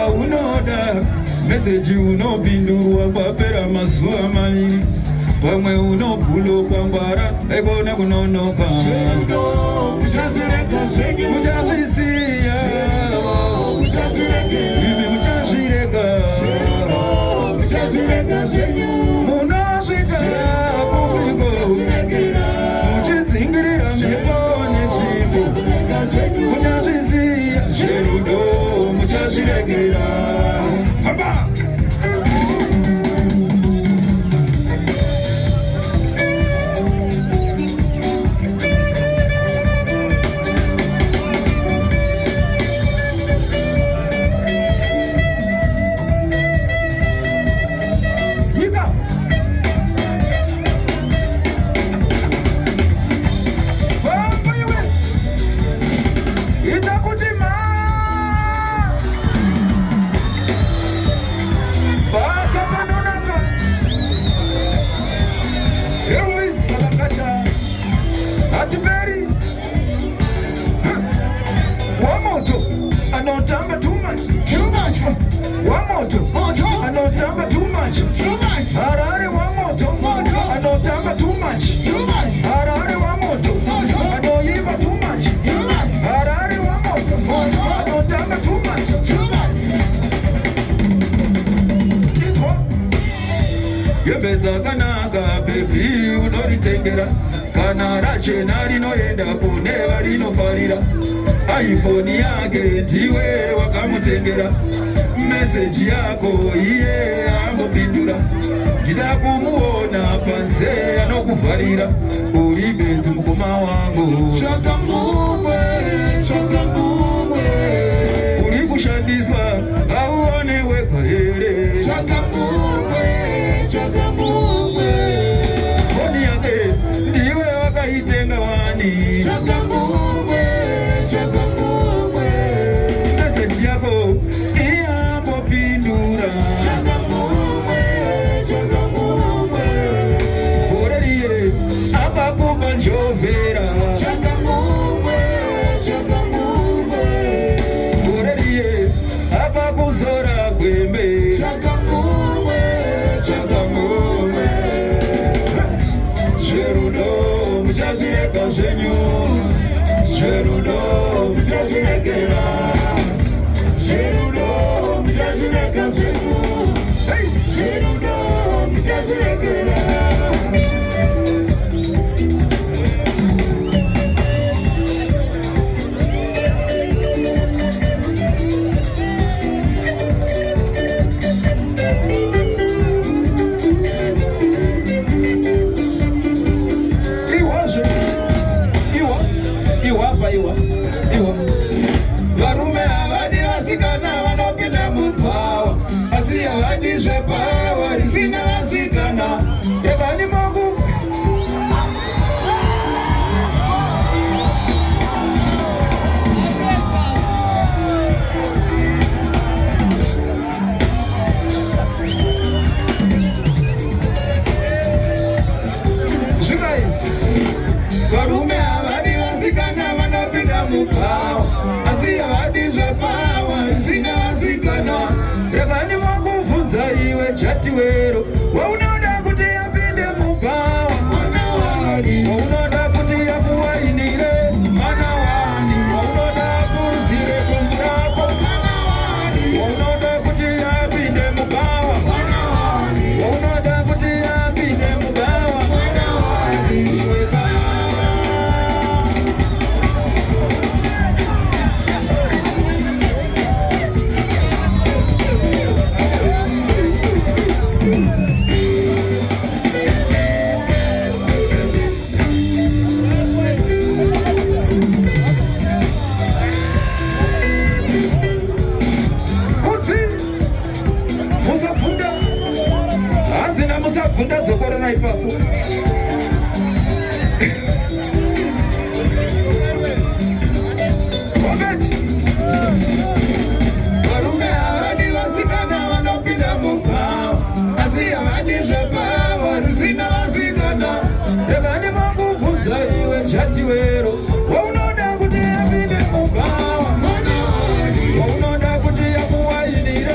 unoda message unopindurwa kwapera mazuva maviri pamwe unopulo kwangwara ekona kunonoka muchazvisiya imi muchazvirega munosvika kumiko muchidzingirira mhepo nezvimbo muchazvisiya zverudo muchazviregera famba. Anotamba too much. One more to anotamba too much. Harare one more to anotamba too much. Harare one more to anoyiba too much. Harare one more to anotamba too much. It's what? Yebeza kanaka baby unoritengera kana rachena rinoenda kune varinofarira iPhone yake ndiwe wakamutengera message yako iye ambopindura ndida kumuona panze anokuvharira uri benzi mukoma wangu chakamumwe uri kushandiswa auone wega here chakamumwe foni yake ndiwe wakaitenga wani chakamumwe message yako iambopindura ureriye akakupa njovera ureriye akakuzora gwembe zverudo muchazvirega zvenyu zverudo muchazviregera zverudo muchazvirega zvenyu zverudo muchazviregera varume havadi vasikana vanopinda mupawa asi havadi zvepawa risina vasikana rekani moku zvikai varume havadi vasikana vanopinda mupawa asi havadi zvepawa risina vasikana rekani makuvhunza iwe chatiwero waunoda kuti yapinde mupawa waunoda kuti yakuwainire mana wani waunoda kuruzire kumbu rako waunoda kuti yapinde mupawa waunoda kuti yapinde mupawa iwe musabvunda dzokorona ipapo wabeti varume havadi vasikana vanopinda mupawa asi havadi zvepawa risina vasikana rekani makuvhunza iwe chatiwero waunoda kuti yapinde mupawa waunoda kuti yakuwainira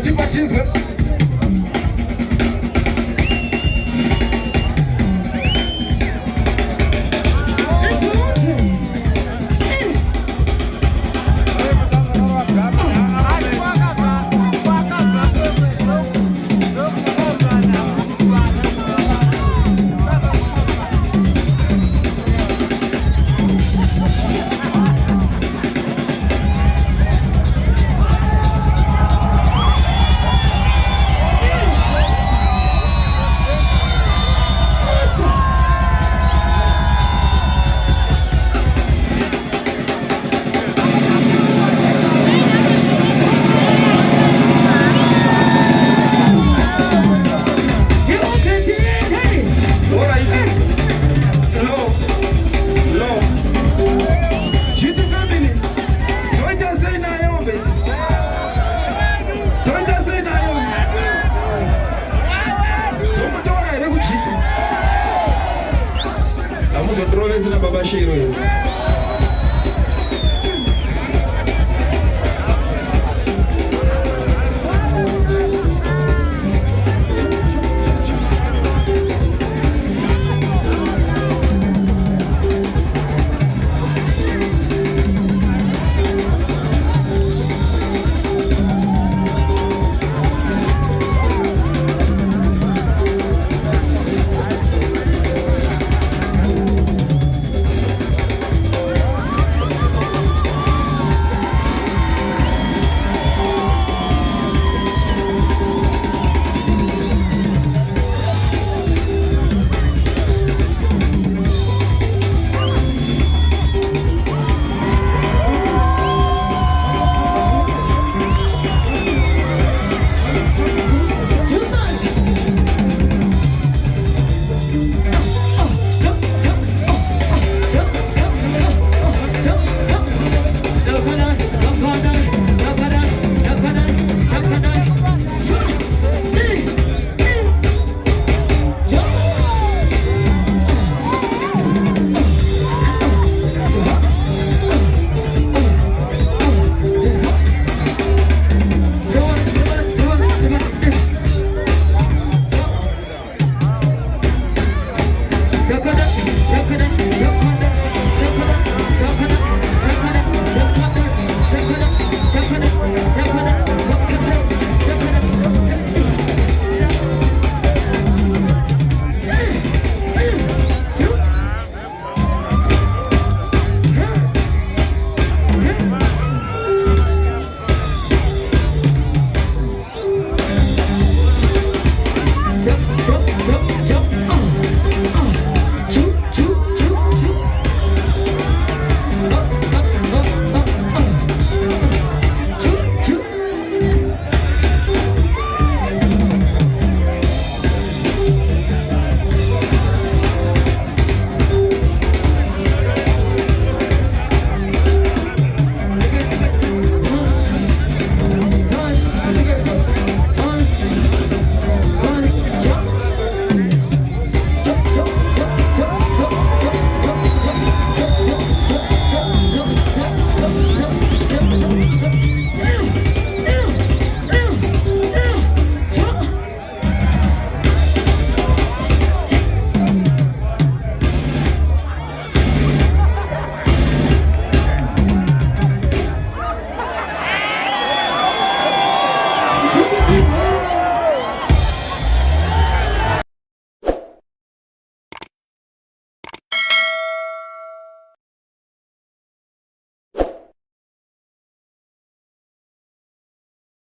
tibatizwe. Vamos outra vez na babachiro.